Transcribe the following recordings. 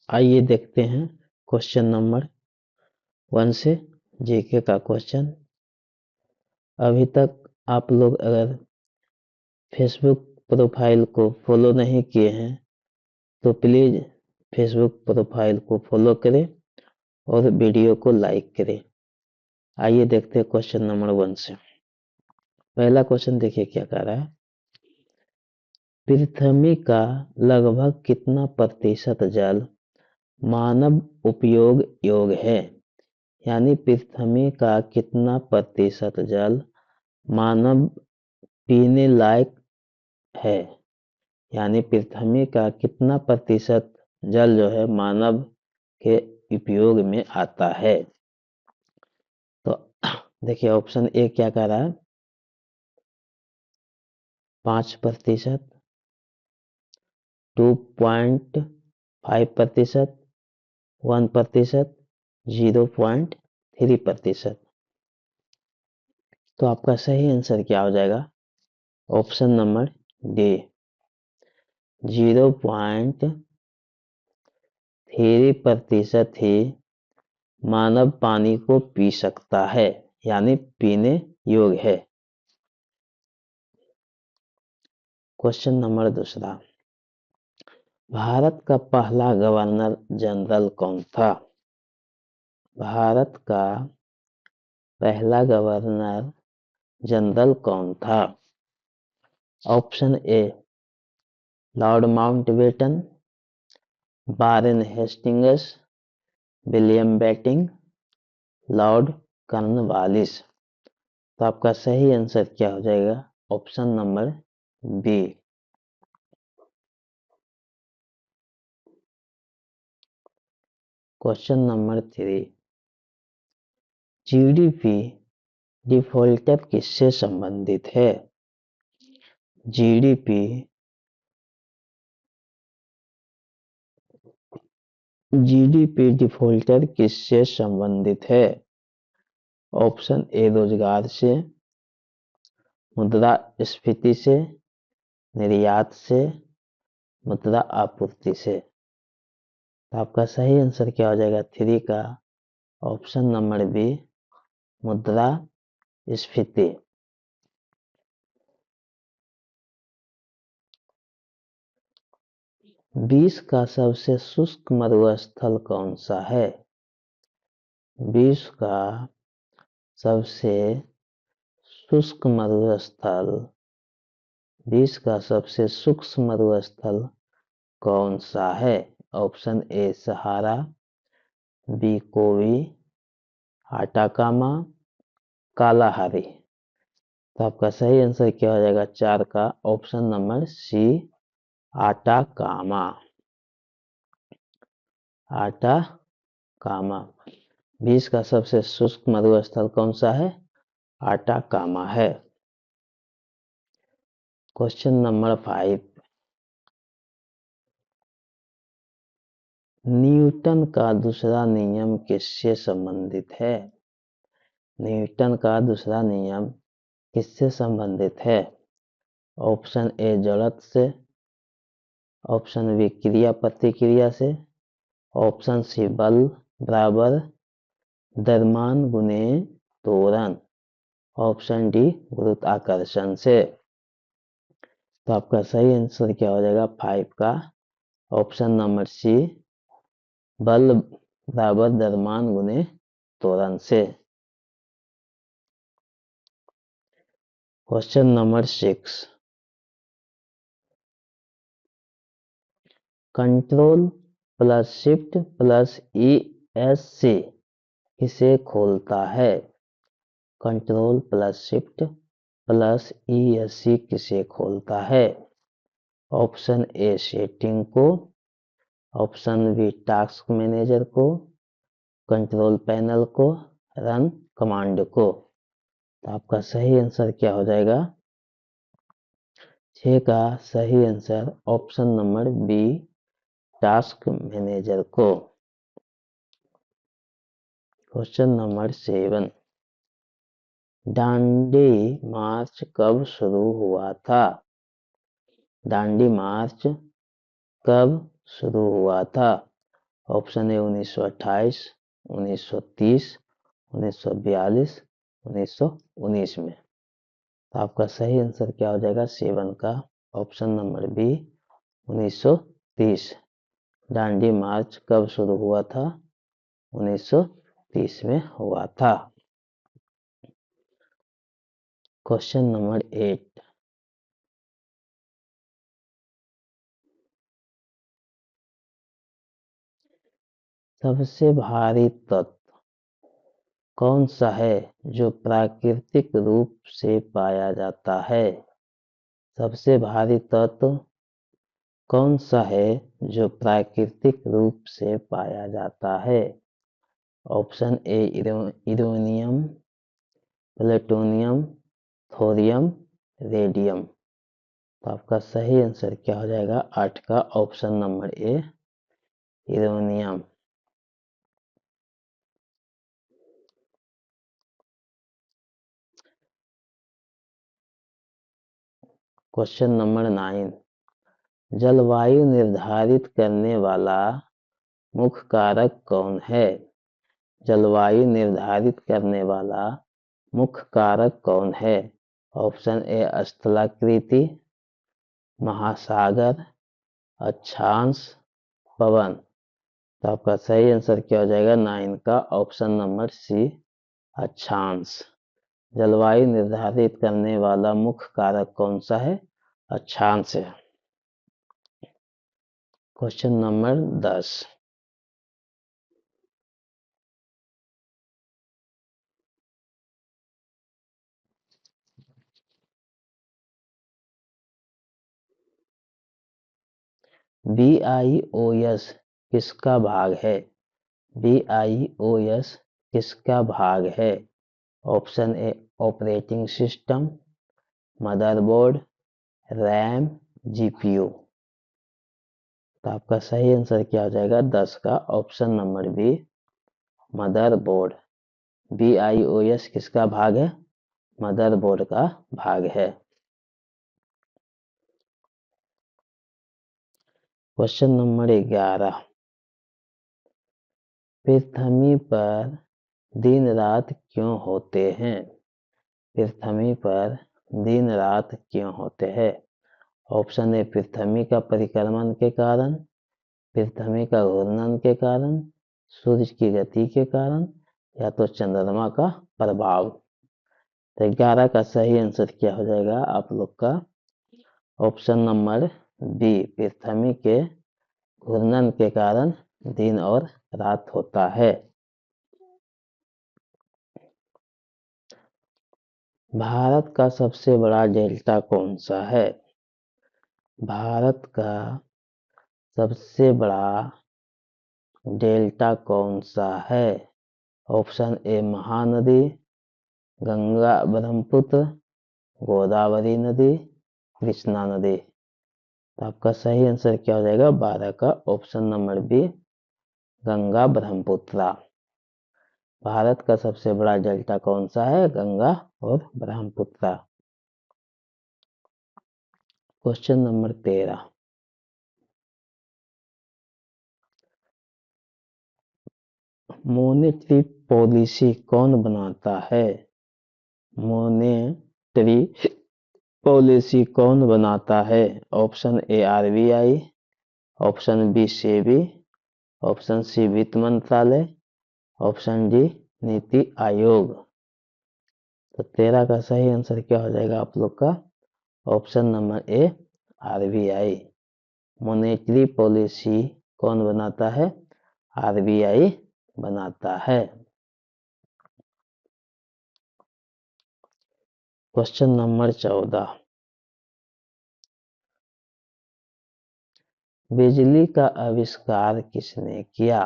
आइए देखते हैं क्वेश्चन नंबर 1 से जीके का क्वेश्चन। अभी तक आप लोग अगर फेसबुक प्रोफाइल को फॉलो नहीं किए हैं तो प्लीज फेसबुक प्रोफाइल को फॉलो करें और वीडियो को लाइक करें। आइए देखते हैं क्वेश्चन नंबर 1 से। पहला क्वेश्चन देखिए क्या कह रहा है। पृथ्वी का लगभग कितना प्रतिशत जल मानव उपयोग योग्य है? यानी पृथ्वी का कितना प्रतिशत जल मानव पीने लायक है? यानी पृथ्वी का कितना प्रतिशत जल जो है मानव के उपयोग में आता है? तो देखिए ऑप्शन ए क्या कह रहा है, 5%, 2.5%, 1%, 0.3%। तो आपका सही आंसर क्या हो जाएगा? ऑप्शन नंबर डी, 0.3% ही मानव पानी को पी सकता है, यानी पीने योग्य है। क्वेश्चन नंबर 2, भारत का पहला गवर्नर जनरल कौन था? भारत का पहला गवर्नर जनरल कौन था? Option A, Lord Mountbatten, Warren Hastings, William Bentinck, Lord Cornwallis. तो आपका सही आंसर क्या हो जाएगा? Option number B. Question number 3, GDP defaulter किससे संबंधित है? जीडीपी डिफॉल्टर किससे संबंधित है? ऑप्शन ए, रोजगार से, मुद्रास्फीति से, निर्यात से, मुद्रा आपूर्ति से। तो आपका सही आंसर क्या हो जाएगा 3 का? ऑप्शन नंबर बी, मुद्रास्फीति। विश्व का सबसे शुष्क मरुस्थल कौन सा है? विश्व का सबसे शुष्क मरुस्थल, विश्व का सबसे शुष्क मरुस्थल कौन सा है? Option A, Sahara, B, Gobi, Atacama, Kalahari. तो आपका सही आंसर क्या हो जाएगा 4 का? Option number C, Atacama. Atacama विश्व का सबसे शुष्क मरुस्थल कौन सा है? आटाकामा है। क्वेश्चन नंबर 5, न्यूटन का दूसरा नियम किससे संबंधित है? न्यूटन का दूसरा नियम किससे संबंधित है? ऑप्शन ए, जड़त्व से, ऑप्शन बी, क्रिया प्रतिक्रिया से, ऑप्शन सी, बल बराबर द्रव्यमान गुने त्वरण, ऑप्शन डी, गुरुत्वाकर्षण से। तो आपका सही आंसर क्या हो जाएगा 5 का? ऑप्शन नंबर सी, बल बराबर द्रव्यमान गुने त्वरण से। Question number 6, control plus shift plus ESC किसे खोलता है? Control plus shift plus ESC किसे खोलता है? ऑप्शन ए, सेटिंग को, ऑप्शन बी, टास्क मैनेजर को, कंट्रोल पैनल को, रन कमांड को। तो आपका सही आंसर क्या हो जाएगा? 6 का सही answer option number B, task manager को। क्वेश्चन नंबर 7, दांडी मार्च कब शुरू हुआ था? दांडी मार्च कब शुरू हुआ था? ऑप्शन ए 1928, 1930, 1942, 1919 में। तो आपका सही आंसर क्या हो जाएगा? 7 का option number B 1930। Dandi march कब शुरू हुआ था? 1930 में हुआ था। Question number 8। सबसे भारी तत्व कौन सा है जो प्राकृतिक रूप से पाया जाता है? सबसे भारी तत्व कौन सा है जो प्राकृतिक रूप से पाया जाता है? ऑप्शन ए यूरेनियम, प्लूटोनियम, थोरियम, रेडियम। तो आपका सही आंसर क्या हो जाएगा? 8 का option number A uranium. Question number 9। जलवायु निर्धारित करने वाला मुख्य कारक कौन है? जलवायु निर्धारित करने वाला मुख्य कारक कौन है? ऑप्शन ए स्थलाकृति, महासागर, अक्षांश, पवन। तो आपका सही आंसर क्या हो जाएगा? 9 का ऑप्शन नंबर सी अक्षांश। जलवायु निर्धारित करने वाला मुख्य कारक कौन सा है? अक्षांश है। Question number 10। BIOS किसका भाग है? BIOS किसका भाग है? Option A operating system, motherboard, RAM, GPU. तो आपका सही आंसर क्या हो जाएगा? 10 का option number B motherboard. BIOS किसका भाग है? मदरबोर्ड का भाग है। Question number 11। पृथ्वी पर दिन रात क्यों होते हैं? पृथ्वी पर दिन रात क्यों होते हैं? ऑप्शन ए पृथ्वी का परिक्रमण के कारण, पृथ्वी का घूर्णन के कारण, सूर्य की गति के कारण, या तो चंद्रमा का प्रभाव। तो 11 का सही आंसर क्या हो जाएगा आप लोग का? ऑप्शन नंबर बी पृथ्वी के घूर्णन के कारण दिन और रात होता है। भारत का सबसे बड़ा डेल्टा कौन सा है? भारत का सबसे बड़ा डेल्टा कौन सा है? ऑप्शन ए महानदी, गंगा ब्रह्मपुत्र, गोदावरी नदी, कृष्णा नदी। तो आपका सही आंसर क्या हो जाएगा? 12 का option number B Ganga Brahmaputra. Bharat का सबसे बड़ा डेल्टा कौन सा है? गंगा और Brahmaputra. Question number 13। Monetary policy कौन बनाता है? मॉनेटरी पॉलिसी कौन बनाता है? Option A RBI, option B SEBI, option C वित्त मंत्रालय, ऑप्शन डी नीति आयोग। तो 13 का सही आंसर क्या हो जाएगा आप लोग का? Option number A RBI। Monetary policy कौन बनाता है? RBI बनाता है। Question number 14। बिजली का आविष्कार किसने किया?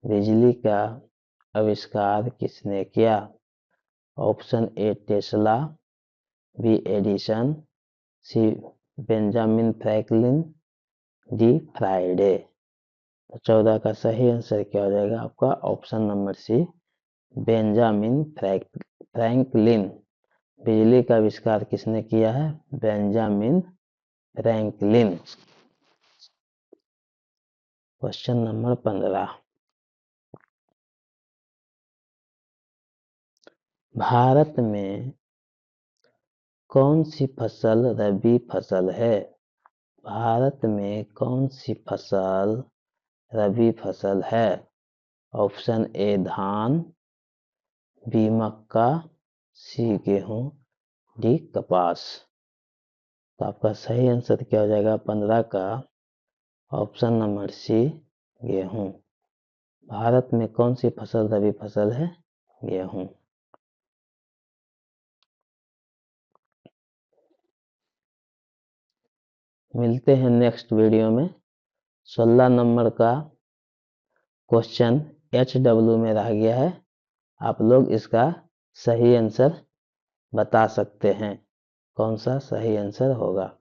बिजली का आविष्कार किसने किया? Option A Tesla, B Edison, C Benjamin Franklin, D Friday. तो 14 का सही आंसर क्या हो जाएगा आपका? Option number C Benjamin Franklin. बिजली का आविष्कार किसने किया है? Benjamin Franklin. Question number 15, Bharat में कौन सी फसल रबी फसल है? भारत में कौन सी फसल रबी फसल है? ऑप्शन ए धान, बी मक्का, सी गेहूं, डी कपास। तो आपका सही आंसर क्या हो जाएगा 15 का? ऑप्शन नंबर सी गेहूं। भारत में कौन सी फसल रबी फसल है? गेहूं। मिलते हैं नेक्स्ट वीडियो में। 16 नंबर का क्वेश्चन HW में रह गया है, आप लोग इसका सही आंसर बता सकते हैं, कौन सा सही आंसर होगा।